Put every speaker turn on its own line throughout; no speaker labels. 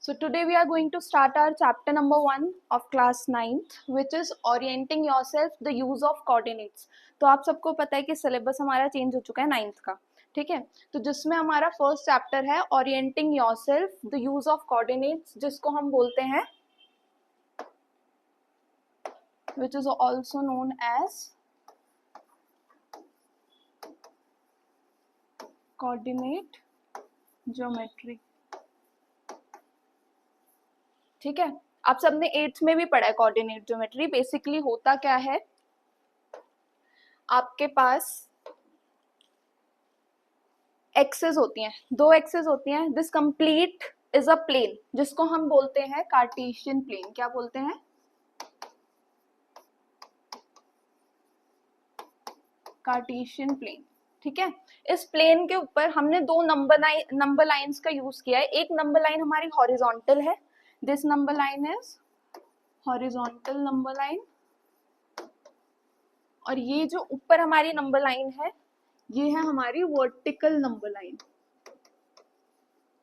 So today we are going to start our chapter number 1 of class 9th, which is orienting yourself the use of coordinates. तो आप सबको पता है कि syllabus हमारा change हो चुका है 9th का, ठीक है। तो जिसमें हमारा फर्स्ट चैप्टर है orienting yourself the use of coordinates, जिसको हम बोलते हैं which is also known as coordinate geometry। ठीक है, आप सबने 8th में भी पढ़ा है कोऑर्डिनेट ज्योमेट्री। बेसिकली होता क्या है, आपके पास एक्सेस होती हैं, दो एक्सेस होती हैं। This complete is a plane जिसको हम बोलते हैं कार्टेशियन प्लेन। क्या बोलते हैं? Cartesian plane. ठीक है, इस प्लेन के ऊपर हमने दो नंबर लाइंस का यूज किया है। एक नंबर लाइन हमारी हॉरिजॉन्टल है, this number line is horizontal number line, और ये जो ऊपर हमारी नंबर लाइन है ये है हमारी वर्टिकल नंबर लाइन।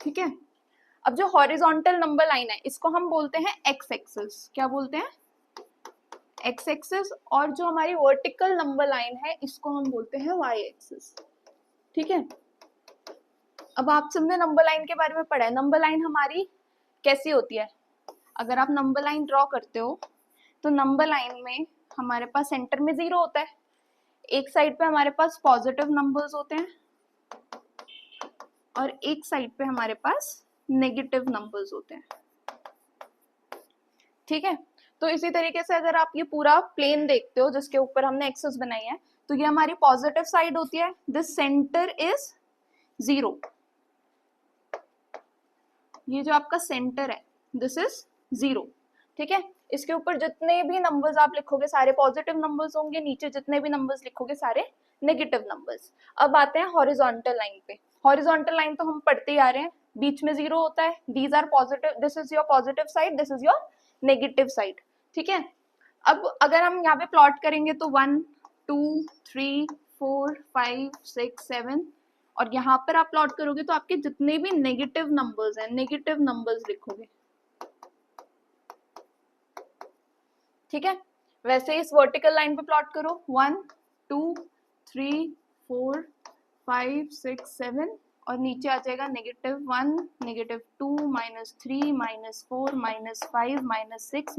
ठीक है, अब जो हॉरिजॉन्टल नंबर लाइन है इसको हम बोलते हैं एक्स एक्सिस। क्या बोलते हैं? X axis. और जो हमारी वर्टिकल नंबर लाइन है इसको हम बोलते हैं वाई एक्सिस। ठीक है, अब आप सबने नंबर लाइन के बारे में पढ़ा है। नंबर लाइन हमारी कैसी होती है? अगर आप नंबर लाइन ड्रॉ करते हो तो नंबर लाइन में हमारे पास सेंटर में 0 होता है, एक साइड पे हमारे पास पॉजिटिव नंबर्स होते हैं और एक साइड पे हमारे पास नेगेटिव नंबर्स होते हैं। ठीक है, तो इसी तरीके से अगर आप ये पूरा प्लेन देखते हो जिसके ऊपर हमने एक्सेस बनाई है, तो ये हमारी पॉजिटिव साइड होती है। This centre is 0। ये जो आपका सेंटर है दिस इज 0। ठीक है, इसके ऊपर जितने भी नंबर्स आप लिखोगे सारे पॉजिटिव नंबर्स होंगे, नीचे जितने भी नंबर्स लिखोगे सारे नेगेटिव नंबर्स। अब आते हैं हॉरिजॉन्टल लाइन पे। हॉरिजॉन्टल लाइन तो हम पढ़ते ही आ रहे हैं, बीच में 0 होता है। These are positive, this is your positive side, this is your negative side. ठीक है, अब अगर हम यहाँ पे प्लॉट करेंगे तो 1 2 3 4 5 6 7, और यहाँ पर आप प्लॉट करोगे तो आपके जितने भी नेगेटिव नंबर्स हैं नेगेटिव नंबर्स लिखोगे। ठीक है, वैसे इस वर्टिकल लाइन पे प्लॉट करो 1 2 3 4 5 6 7, और नीचे आ जाएगा -1 -2 -3 -4 -5 -6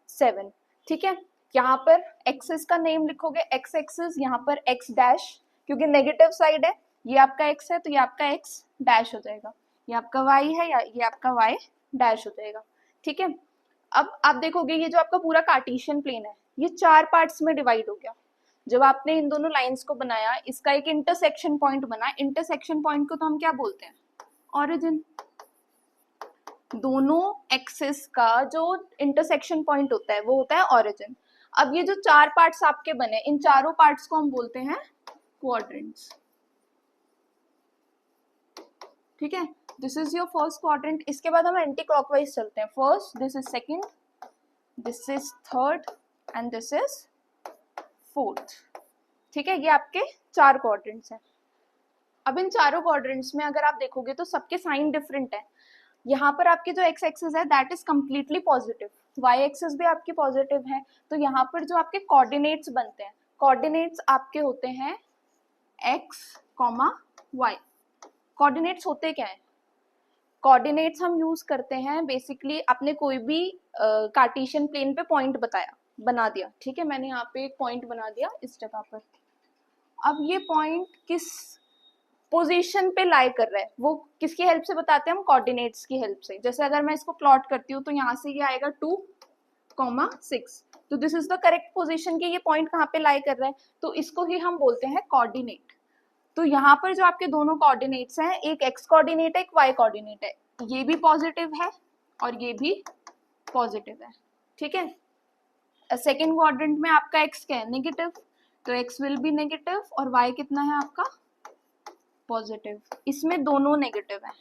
-7। ठीक है, यहाँ पर एक्सिस का नेम लिखोगे एक्स एक्सिस, यहाँ पर एक्स डैश, क्योंकि नेगेटिव साइड है। ये आपका एक्स है तो ये आपका एक्स डैश हो जाएगा, ये आपका वाई है या ये आपका वाई डैश हो जाएगा। ठीक है, अब आप देखोगे ये जो आपका पूरा कार्टेशियन प्लेन है ये 4 पार्ट्स में डिवाइड हो गया। जब आपने इन दोनों लाइंस को बनाया, इसका एक इंटरसेक्शन पॉइंट बना। इंटरसेक्शन पॉइंट को तो हम क्या बोलते हैं? ऑरिजिन। दोनों एक्सिस का जो इंटरसेक्शन पॉइंट होता है वो होता है ऑरिजिन। अब ये जो 4 पार्ट्स आपके बने, इन चारों पार्ट्स को हम बोलते हैं क्वाड्रेंट्स। ठीक है, this is your first quadrant. इसके बाद हम एंटी क्लॉकवाइज चलते हैं। First, this is second, this is third and this is fourth. ठीक है, ये आपके 4 क्वाड्रेंट्स हैं। अब इन चारों क्वाड्रेंट्स में अगर आप देखोगे तो सबके साइन डिफरेंट है। यहाँ पर आपके जो एक्स एक्सिस है that is completely positive, y axis भी आपकी पॉजिटिव है। तो यहाँ पर जो आपके कोऑर्डिनेट्स बनते हैं, कोऑर्डिनेट्स आपके होते हैं एक्स कॉमा वाई। कोऑर्डिनेट्स होते क्या है? कोऑर्डिनेट्स हम यूज करते हैं बेसिकली, आपने कोई भी कार्टेशियन प्लेन पे पॉइंट बना दिया। ठीक है, मैंने यहाँ पे एक पॉइंट बना दिया इस जगह पर। अब ये पॉइंट किस पोजीशन पे लाई कर रहा है वो किसकी हेल्प से बताते हैं हम? कोऑर्डिनेट्स की हेल्प से। जैसे अगर मैं इसको प्लॉट करती हूँ तो यहाँ से ये आएगा 2,6, तो this is the correct position कि ये पॉइंट कहाँ पे लाई कर रहा है, तो इसको ही हम बोलते हैं कोऑर्डिनेट। तो यहाँ पर जो आपके दोनों कोऑर्डिनेट्स हैं, एक एक्स कोऑर्डिनेट है एक वाई कोऑर्डिनेट है, ये भी पॉजिटिव है और ये भी पॉजिटिव है। ठीक है, सेकेंड क्वाड्रेंट में आपका एक्स क्या है? नेगेटिव, तो एक्स विल बी नेगेटिव, और वाई कितना है आपका? पॉजिटिव। इसमें दोनों नेगेटिव है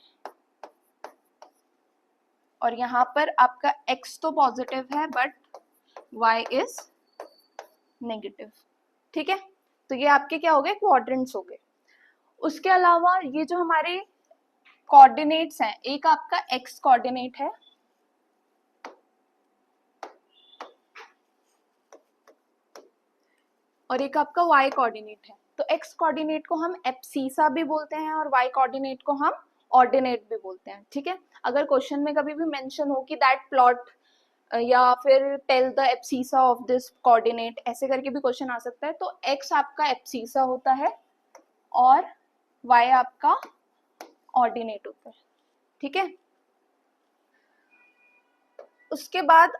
और यहाँ पर आपका x तो पॉजिटिव है बट y इज नेगेटिव। ठीक है, तो ये आपके क्या हो गए? क्वाड्रेंट्स हो गए। उसके अलावा ये जो हमारे कोऑर्डिनेट्स हैं, एक आपका एक्स कोऑर्डिनेट है और एक आपका वाई कोऑर्डिनेट है। तो एक्स कोऑर्डिनेट को हम एब्सिसा भी बोलते हैं और वाई कोऑर्डिनेट को हम ऑर्डिनेट भी बोलते हैं, ठीक है। अगर क्वेश्चन में कभी भी मेंशन हो कि दैट प्लॉट या फिर tell the abscissa of this coordinate, ऐसे करके भी क्वेश्चन आ सकता है। तो एक्स आपका एब्सिसा होता है और वाई आपका ऑर्डिनेट होता है, ठीक है। उसके बाद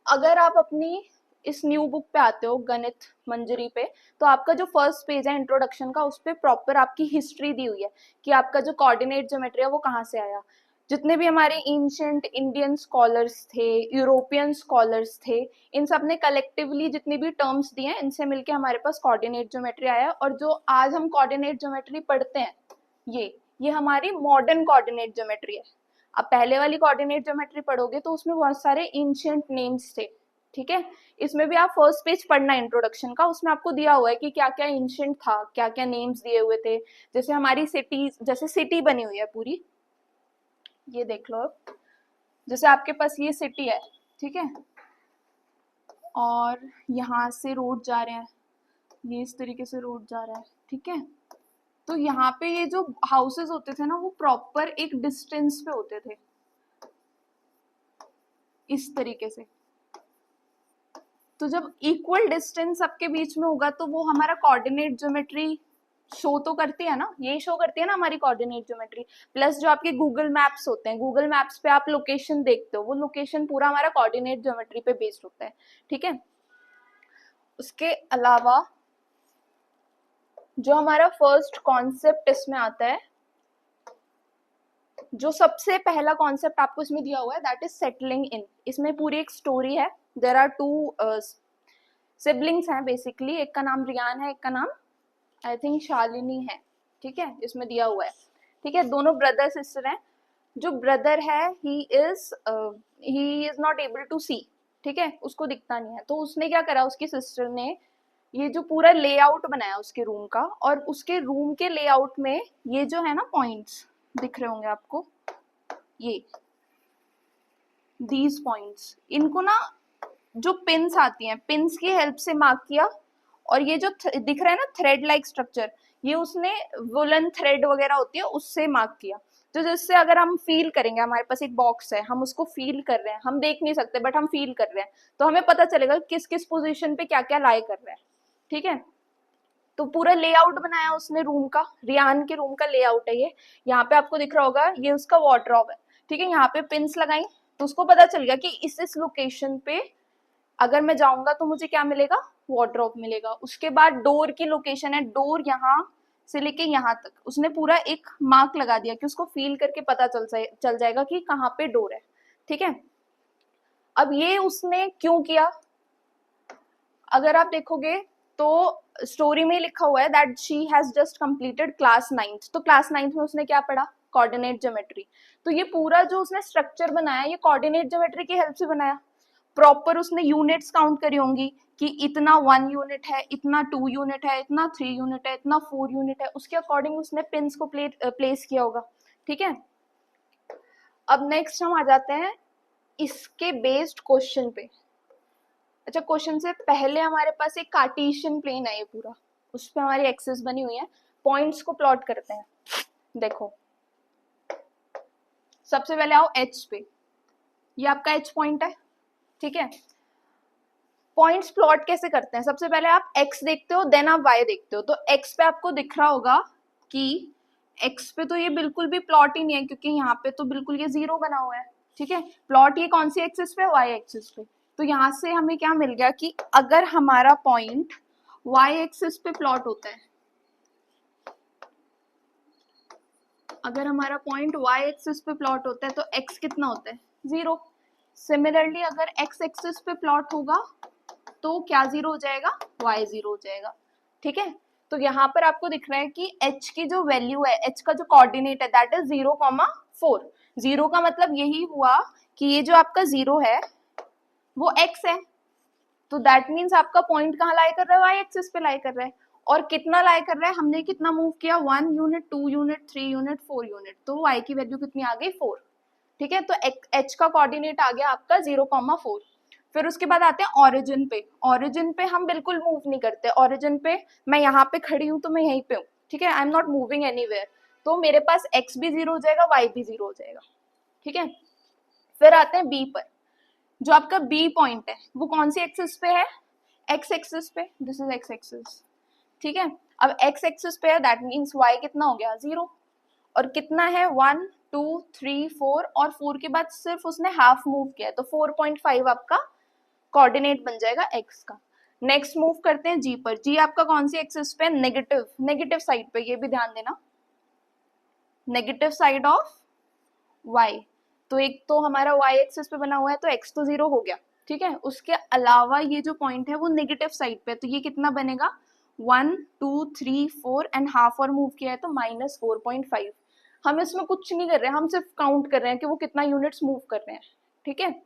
अगर आप अपनी इस न्यू बुक पे आते हो गणित मंजरी पे, तो आपका जो फर्स्ट पेज है इंट्रोडक्शन का, उस पे प्रॉपर आपकी हिस्ट्री दी हुई है कि आपका जो कोऑर्डिनेट ज्योमेट्री है वो कहाँ से आया। जितने भी हमारे एंशिएंट इंडियन स्कॉलर्स थे, यूरोपियन स्कॉलर्स थे, इन सब ने कलेक्टिवली जितनी भी टर्म्स दिए हैं, इनसे मिलके हमारे पास कोऑर्डिनेट ज्योमेट्री आया है। और जो आज हम कोऑर्डिनेट ज्योमेट्री पढ़ते हैं, ये हमारी मॉडर्न कोऑर्डिनेट ज्योमेट्री है। अब पहले वाली कोऑर्डिनेट ज्योमेट्री पढ़ोगे तो उसमें बहुत सारे एंशिएंट नेम्स थे, ठीक है। इसमें भी आप फर्स्ट पेज पढ़ना इंट्रोडक्शन का, उसमें आपको दिया हुआ है कि क्या क्या एंशिएंट था, क्या क्या नेम्स दिए हुए थे। जैसे हमारी सिटी, जैसे सिटी बनी हुई है पूरी, ये देख लो। अब जैसे आपके पास ये सिटी है, ठीक है, और यहाँ से रोड जा रहे हैं, ये इस तरीके से रोड जा रहा है, ठीक है। तो यहाँ पे ये जो हाउसेस होते थे ना, वो प्रॉपर एक डिस्टेंस पे होते थे, इस तरीके से। तो जब इक्वल डिस्टेंस सबके बीच में होगा तो वो हमारा कोऑर्डिनेट ज्योमेट्री शो तो करती है ना, यही शो करती है ना हमारी कोऑर्डिनेट ज्योमेट्री। प्लस जो आपके गूगल मैप्स होते हैं, गूगल मैप्स पे आप लोकेशन देखते हो, वो लोकेशन पूरा हमारा कोऑर्डिनेट ज्योमेट्री पे बेस्ड होता है, ठीक है। उसके अलावा जो हमारा फर्स्ट कॉन्सेप्ट इसमें आता है, जो सबसे पहला कॉन्सेप्ट आपको इसमें दिया हुआ है, दैट इज सेटलिंग इन। इसमें पूरी एक स्टोरी है। देयर आर टू सिबलिंग्स हैं बेसिकली, एक का नाम रियान है, एक का नाम आई थिंक शालिनी है, ठीक है, इसमें दिया हुआ है, ठीक है। दोनों ब्रदर सिस्टर हैं। जो ब्रदर है he is not able to see, ठीक है, उसको दिखता नहीं है। तो उसने क्या करा, उसकी सिस्टर ने ये जो पूरा लेआउट बनाया उसके रूम का, और उसके रूम के लेआउट में ये जो है ना पॉइंट्स दिख रहे होंगे आपको, ये दीज पॉइंट्स, इनको ना जो पिन्स आती हैं, पिन्स की हेल्प से मार्क किया। और ये जो दिख रहा है ना थ्रेड लाइक स्ट्रक्चर, ये उसने वुलन थ्रेड वगैरह होती है उससे मार्क किया। तो जिससे अगर हम फील करेंगे, हमारे पास एक बॉक्स है, हम उसको फील कर रहे हैं, हम देख नहीं सकते बट हम फील कर रहे हैं, तो हमें पता चलेगा किस किस पोजीशन पे क्या क्या लाई कर रहा है, ठीक है। तो पूरा लेआउट बनाया उसने रूम का, रियान के रूम का लेआउट है ये। यहाँ पे आपको दिख रहा होगा, ये उसका वार्डरोब है, ठीक है। यहाँ पे पिन्स लगाई तो उसको पता चल गया कि इस लोकेशन पे अगर मैं जाऊंगा तो मुझे क्या मिलेगा, वार्डरोब मिलेगा। उसके बाद डोर की लोकेशन है, डोर यहाँ से लेके यहाँ तक उसने पूरा एक मार्क लगा दिया कि उसको फील करके पता चल जाएगा कि कहाँ पे डोर है, ठीक है। अब ये उसने क्यों किया, अगर आप देखोगे तो स्टोरी में लिखा हुआ है that she has just completed class 9th। तो क्लास 9th में उसने क्या पढ़ा, कोऑर्डिनेट ज्योमेट्री। तो ये पूरा जो उसने स्ट्रक्चर बनाया, ये कोऑर्डिनेट ज्योमेट्री की हेल्प से बनाया। प्रॉपर उसने यूनिट्स काउंट करी होंगी कि इतना 1 यूनिट है, इतना 2 यूनिट है, इतना 3 यूनिट है, इतना 4 यूनिट है, उसके अकॉर्डिंग उसने पिन्स को प्लेस किया होगा, ठीक है। अब नेक्स्ट हम आ जाते हैं इसके बेस्ड क्वेश्चन पे। अच्छा, क्वेश्चन से पहले हमारे पास एक कार्टेशियन प्लेन है, ये पूरा उस पर हमारी एक्सिस बनी हुई है। पॉइंट्स को प्लॉट करते हैं। देखो, सबसे पहले आओ एच पे, ये आपका एच पॉइंट है, ठीक है। पॉइंट्स प्लॉट कैसे करते हैं, सबसे पहले आप x देखते हो, देन आप y देखते हो। तो x पे आपको दिख रहा होगा कि x पे तो ये बिल्कुल भी प्लॉट ही नहीं है, क्योंकि यहाँ पे तो बिल्कुल ये 0 बना हुआ है, ठीक है। प्लॉट ये कौन सी एक्सिस पे, y एक्सिस पे। तो यहाँ से हमें क्या मिल गया कि अगर हमारा पॉइंट y एक्सिस पे प्लॉट होता है, अगर हमारा पॉइंट y एक्सिस पे प्लॉट होता है तो x कितना होता है, 0। सिमिलरली अगर x एक्सिस पे प्लॉट होगा तो क्या 0 हो जाएगा, y 0 हो जाएगा, ठीक है। तो यहाँ पर आपको दिख रहा है कि h की जो वैल्यू है, h का जो कोऑर्डिनेट है दैट इज 0,4। 0 का मतलब यही हुआ कि ये जो आपका 0 है वो x है, तो दैट मीन्स आपका पॉइंट कहाँ लाई कर रहा है, y एक्सिस पे लाई कर रहा है। और कितना लाई कर रहा है, हमने कितना मूव किया, 1 यूनिट, 2 यूनिट, 3 यूनिट, 4 यूनिट, तो y की वैल्यू कितनी आ गई 4। ठीक है, तो h का कोऑर्डिनेट आ गया आपका 0,4। फिर उसके बाद आते हैं ओरिजिन पे। ओरिजिन पे हम बिल्कुल मूव नहीं करते, ओरिजिन पे मैं यहाँ पे खड़ी हूँ तो मैं यहीं पे हूँ, ठीक है, I am not moving anywhere, तो मेरे पास x भी 0 हो जाएगा, y भी 0 हो जाएगा। ठीक है, फिर आते हैं b पर। जो आपका b पॉइंट है वो कौन सी एक्सिस पे है, x एक्सिस पे, दिस इज x एक्सिस। ठीक है, अब x एक्सिस पे है, दैट मीन्स y कितना हो गया 0, और कितना है 1 2 3 4, और 4 के बाद सिर्फ उसने हाफ मूव किया, तो 4.5 आपका कोऑर्डिनेट बन जाएगा x का। नेक्स्ट मूव करते हैं g पर। g आपका कौन सी एक्सिस पे, नेगेटिव, नेगेटिव साइड पे, ये भी ध्यान देना, नेगेटिव साइड ऑफ y। तो एक तो हमारा y एक्सिस पे बना हुआ है, तो x तो 0 हो गया। ठीक है, उसके अलावा ये जो पॉइंट है वो नेगेटिव साइड पे, तो ये कितना बनेगा 1 2 3 4 एंड हाफ और मूव किया है तो -4.5। हम इसमें कुछ नहीं कर रहे हैं, हम सिर्फ काउंट कर रहे हैं कि वो कितना यूनिट्स मूव कर रहे हैं। ठीक है,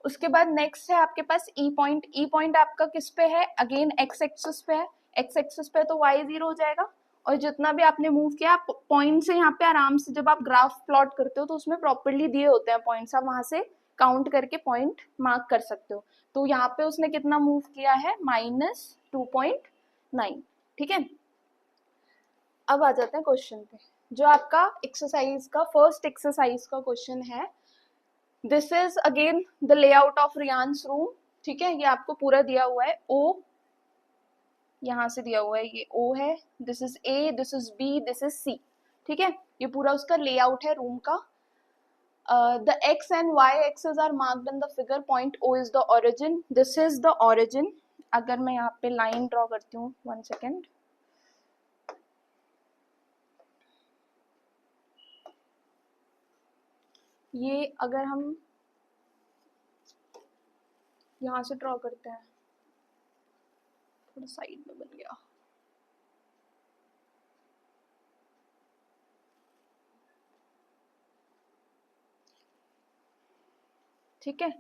उसके बाद नेक्स्ट है आपके पास ई पॉइंट। ई पॉइंट आपका किस पे है, अगेन एक्स एक्सिस पे है, एक्स एक्सिस पे तो y 0 हो जाएगा, और जितना भी आपने मूव किया पॉइंट से यहाँ पे आराम से, जब आप ग्राफ प्लॉट करते हो तो उसमें प्रॉपर्ली दिए होते हैं पॉइंट्स, आप वहां से काउंट करके पॉइंट मार्क कर सकते हो। तो यहाँ पे उसने कितना मूव किया है, -2.9। ठीक है, अब आ जाते हैं क्वेश्चन पे, जो आपका एक्सरसाइज का फर्स्ट एक्सरसाइज का क्वेश्चन है। This is again the layout of Ryan's room. ठीक है, ये आपको पूरा दिया हुआ है, ओ यहाँ से दिया हुआ है, ये O है, this is A, this is B, this is C। ठीक है, ये पूरा उसका लेआउट है रूम का। The x and y axes are marked in the figure. Point O is the origin. This is the origin. अगर मैं यहाँ पे लाइन ड्रॉ करती हूँ, 1 सेकेंड, ये अगर हम यहाँ से ड्रॉ करते हैं, थोड़ा साइड में बन गया, ठीक है,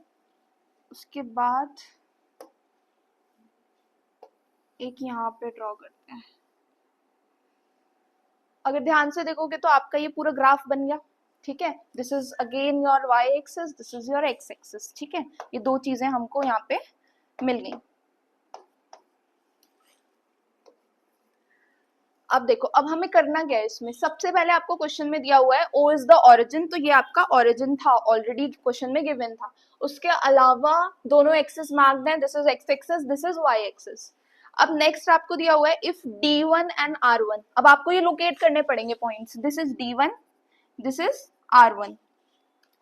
उसके बाद एक यहाँ पे ड्रॉ करते हैं। अगर ध्यान से देखोगे तो आपका ये पूरा ग्राफ बन गया। ठीक है, this is again your y axis, this is your x axis. ठीक है, ये दो चीजें हमको यहाँ पे मिल गई। अब देखो, अब हमें करना क्या है इसमें, सबसे पहले आपको क्वेश्चन में दिया हुआ है O इज द ओरिजिन, तो ये आपका ओरिजिन था, ऑलरेडी क्वेश्चन में गिवन था। उसके अलावा दोनों एक्सिस मार्क्ड हैं, this is x axis, this is y axis. अब नेक्स्ट आपको दिया हुआ है इफ D1 एंड R1, अब आपको ये लोकेट करने पड़ेंगे points, this is D1, this is R1,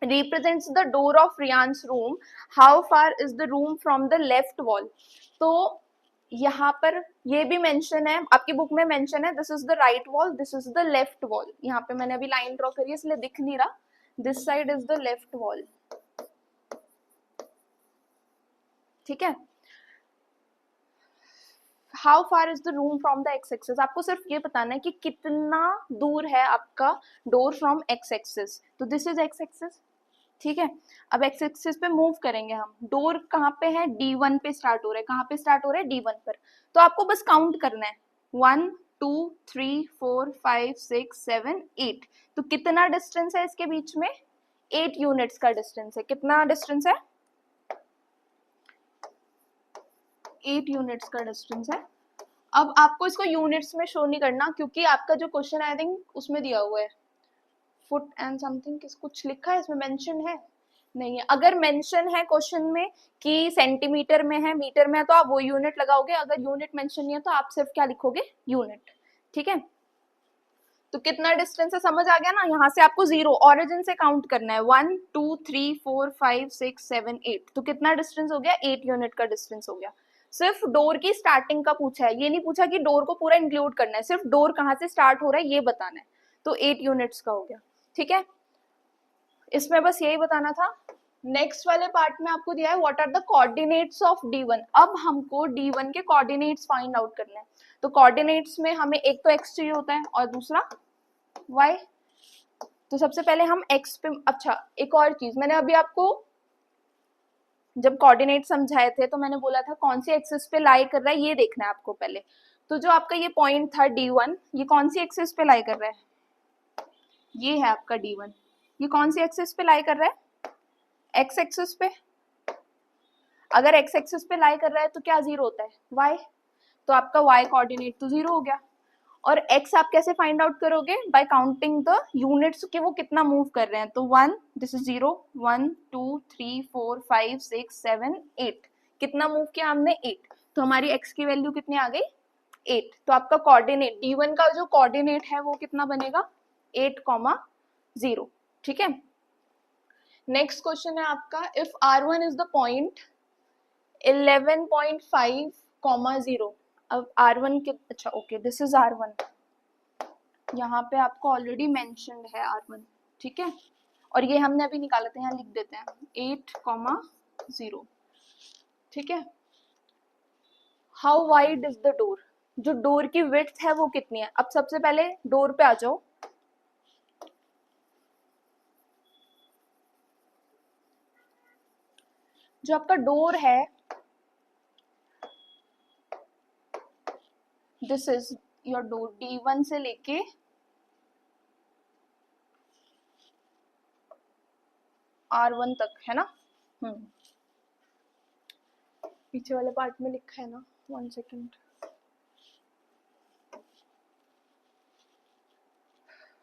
represents the door of Rian's room, how far is the room from the left wall। तो यहाँ पर ये भी मेंशन है, आपकी बुक में मेंशन है, this is the right wall, this is the left wall. यहाँ पे मैंने अभी लाइन ड्रॉ करी है इसलिए दिख नहीं रहा, this side is the left wall. ठीक है, how far is the room from the x axis, आपको सिर्फ ये बताना है कि कितना दूर है आपका डोर फ्रॉम एक्स एक्सिस, तो दिस इज एक्स एक्सिस। ठीक है, अब एक्स एक्सिस पे मूव करेंगे हम, डोर कहाँ पे है, D1 पे स्टार्ट हो रहा है, कहाँ पे स्टार्ट हो रहा है, D1 पर। तो आपको बस काउंट करना है 1 2 3 4 5 6 7 8, तो कितना डिस्टेंस है इसके बीच में, 8 यूनिट्स का डिस्टेंस है। कितना डिस्टेंस है, 8 यूनिट्स का डिस्टेंस है। अब आपको इसको यूनिट्स में शो नहीं करना, क्योंकि आपका जो क्वेश्चन आई थिंक उसमें दिया हुआ है फुट एंड समथिंग, कुछ लिखा है इसमें, मेंशन है नहीं है। अगर मेंशन है क्वेश्चन में कि सेंटीमीटर में है, मीटर में है, तो आप वो यूनिट लगाओगे, अगर यूनिट मेंशन नहीं है तो आप सिर्फ क्या लिखोगे, यूनिट। ठीक है, तो कितना डिस्टेंस है समझ आ गया ना। यहाँ से आपको 0 ओरिजिन से काउंट करना है, 1 2 3 4 5 6 7 8, तो कितना डिस्टेंस हो गया, 8 यूनिट का डिस्टेंस हो गया। सिर्फ डोर की स्टार्टिंग का पूछा है, ये नहीं पूछा कि डोर को पूरा इंक्लूड करना है, सिर्फ डोर कहाँ से स्टार्ट हो रहा है ये बताना है, तो 8 यूनिट्स का हो गया। ठीक है, इसमें बस यही बताना था। नेक्स्ट वाले पार्ट में आपको दिया है what are the coordinates of D1। अब हमको D1 के कोऑर्डिनेट्स फाइंड आउट करने हैं, तो कोऑर्डिनेट्स में हमें एक तो x चाहिए होता है और दूसरा y। तो सबसे पहले हम x पे, अच्छा एक और चीज, मैंने अभी आपको जब कोऑर्डिनेट समझाए थे तो मैंने बोला था कौन सी एक्सिस पे लाई कर रहा है ये देखना है आपको पहले। तो जो आपका ये पॉइंट था D1, ये कौन सी एक्सिस पे लाई कर रहा है? ये है आपका D1, ये कौन सी एक्सिस पे लाई कर रहा है? एक्स एक्सिस पे। अगर एक्स एक्सिस पे लाई कर रहा है तो क्या जीरो होता है? वाई। तो आपका वाई कोऑर्डिनेट तो जीरो हो गया। और एक्स आप कैसे फाइंड आउट करोगे? बाय काउंटिंग द यूनिट्स कि वो कितना मूव कर रहे हैं। तो 1, दिस इज 0, 1 2 3 4 5 6 7 8, कितना मूव किया हमने? 8। तो हमारी एक्स की वैल्यू कितनी आ गई? 8। तो आपका कोऑर्डिनेट D1 का जो कोऑर्डिनेट है वो कितना बनेगा? 8,0। ठीक है। नेक्स्ट क्वेश्चन है आपका, if R1 is the point 11.5,0। अब R1 के, अच्छा ओके, दिस इज R1, यहाँ पे आपको ऑलरेडी मेंशन्ड है R1, ठीक है। और ये हमने अभी निकाला था, यहाँ लिख देते हैं 8,0, ठीक है। How wide is the door? जो डोर की विड्थ है वो कितनी है? अब सबसे पहले डोर पे आ जाओ। जो आपका डोर है, this is your door, D1 से लेके R1 तक है ना। पीछे वाले पार्ट में लिखा है ना, 1 सेकेंड।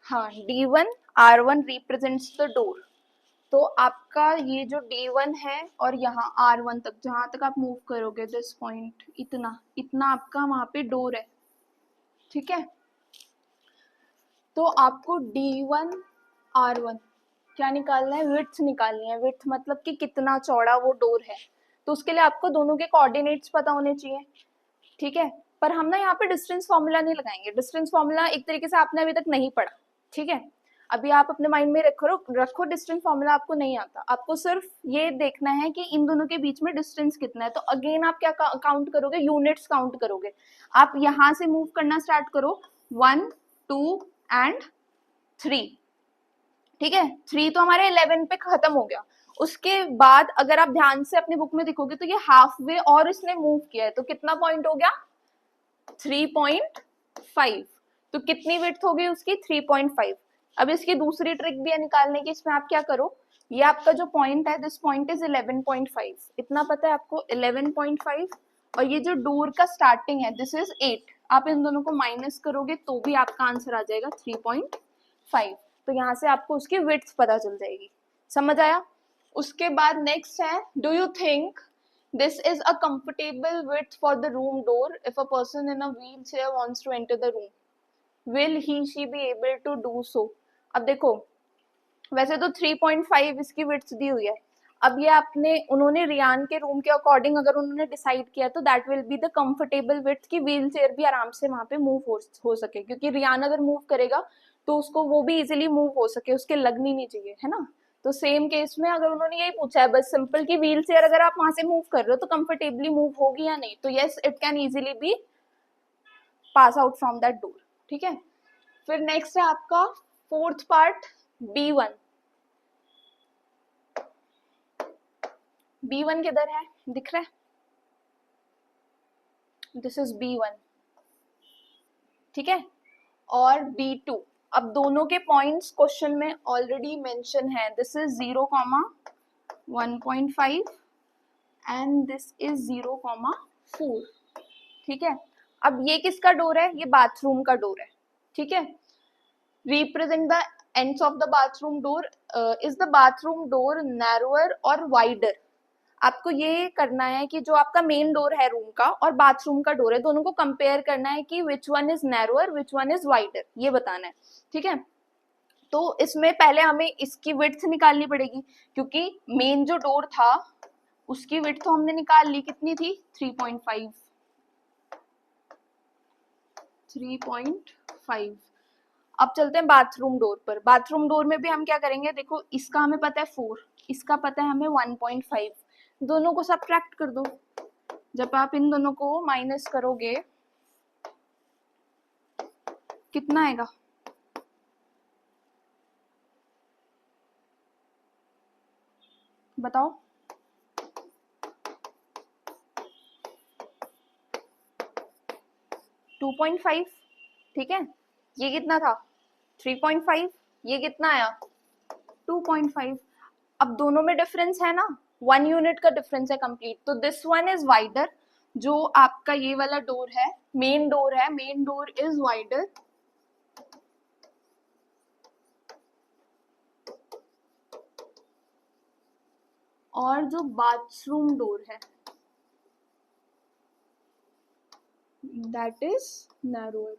हाँ, D1 R1 represents the door. तो आपका ये जो D1 है और यहाँ R1 तक, जहां तक आप मूव करोगे, दिस पॉइंट, इतना इतना आपका वहां पे डोर है, ठीक है। तो आपको D1 R1 क्या निकालना है? विड्थ निकालनी है। विड्थ मतलब कि कितना चौड़ा वो डोर है। तो उसके लिए आपको दोनों के कोऑर्डिनेट्स पता होने चाहिए, ठीक है। पर हम ना यहाँ पे डिस्टेंस फॉर्मूला नहीं लगाएंगे। डिस्टेंस फॉर्मूला एक तरीके से आपने अभी तक नहीं पढ़ा, ठीक है। अभी आप अपने माइंड में रखो डिस्टेंस फॉर्मूला आपको नहीं आता। आपको सिर्फ ये देखना है कि इन दोनों के बीच में डिस्टेंस कितना है। तो अगेन आप क्या काउंट करोगे? यूनिट्स काउंट करोगे। आप यहाँ से मूव करना स्टार्ट करो, 1 2 एंड 3, ठीक है। 3 तो हमारे 11 पे खत्म हो गया। उसके बाद अगर आप ध्यान से अपनी बुक में देखोगे तो ये हाफ वे और इसने मूव किया है, तो कितना पॉइंट हो गया? 3.5। तो कितनी विड्थ हो गई उसकी? 3.5। अब इसकी दूसरी ट्रिक भी है निकालने की। इसमें आप क्या करो, ये आपका जो पॉइंट है, दिस पॉइंट इज 11.5, इतना पता है आपको, 11.5। और ये जो डोर का स्टार्टिंग है, दिस इज 8। आप इन दोनों को माइनस करोगे तो भी आपका आंसर आ जाएगा 3.5। तो यहाँ से आपको उसकी विड्थ पता चल जाएगी। समझ आया? उसके बाद नेक्स्ट है, do you think this is a comfortable width for the room door if a person in a wheelchair wants to enter the room, will he she be able to do so? अब देखो, वैसे तो 3.5 इसकी width दी हुई है। अब ये आपने, उन्होंने रियान के रूम के अकॉर्डिंग अगर उन्होंने डिसाइड किया तो that will be the comfortable width की व्हील चेयर भी आराम से वहां पे मूव हो सके, क्योंकि रियान अगर मूव करेगा तो उसको वो भी इजिली मूव हो सके, उसके लगनी नहीं चाहिए, है ना। तो सेम केस में अगर उन्होंने यही पूछा है बस सिंपल की व्हील चेयर अगर आप वहां से मूव कर रहे हो तो कंफर्टेबली मूव होगी या नहीं, तो yes it can easily be pass out from that door, ठीक है। फिर नेक्स्ट है आपका फोर्थ पार्ट, B1। B1 किधर है? दिख रहा है? दिस इज B1, ठीक है। और B2, अब दोनों के पॉइंट्स क्वेश्चन में ऑलरेडी मेंशन है। This is 0,1.5 and this is 0,4, ठीक है। अब ये किसका डोर है? ये बाथरूम का डोर है, ठीक है। Represent the ends of the bathroom door. Is the bathroom door narrower और वाइडर? आपको ये करना है कि जो आपका मेन डोर है रूम का और बाथरूम का डोर है, दोनों को कंपेयर करना है कि which one is narrower which one is wider, ये बताना है, ठीक है। तो इसमें पहले हमें इसकी विड्थ निकालनी पड़ेगी, क्योंकि मेन जो डोर था उसकी विड्थ तो हमने निकाल ली, कितनी थी? 3.5। 3.5। अब चलते हैं बाथरूम डोर पर। बाथरूम डोर में भी हम क्या करेंगे? देखो, इसका हमें पता है 4, इसका पता है हमें 1.5, दोनों को सब्ट्रैक्ट कर दो। जब आप इन दोनों को माइनस करोगे कितना आएगा? बताओ। 2 2.5, ठीक है। ये कितना था 3.5, ये कितना आया 2.5। अब दोनों में डिफरेंस है ना, 1 यूनिट का डिफरेंस है कंप्लीट, तो दिस वन इज वाइडर। जो आपका ये वाला डोर है, मेन डोर है, मेन डोर इज वाइडर, और जो बाथरूम डोर है दैट इज नैरोअर,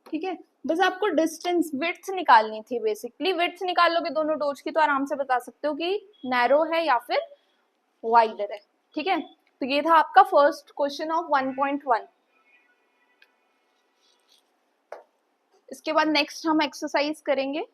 ठीक है। बस आपको डिस्टेंस विड्थ निकालनी थी, बेसिकली विड्थ निकाल लोगे दोनों डोर्स की तो आराम से बता सकते हो कि नैरो है या फिर वाइडर है, ठीक है। तो ये था आपका फर्स्ट क्वेश्चन ऑफ 1.1। इसके बाद नेक्स्ट हम एक्सरसाइज करेंगे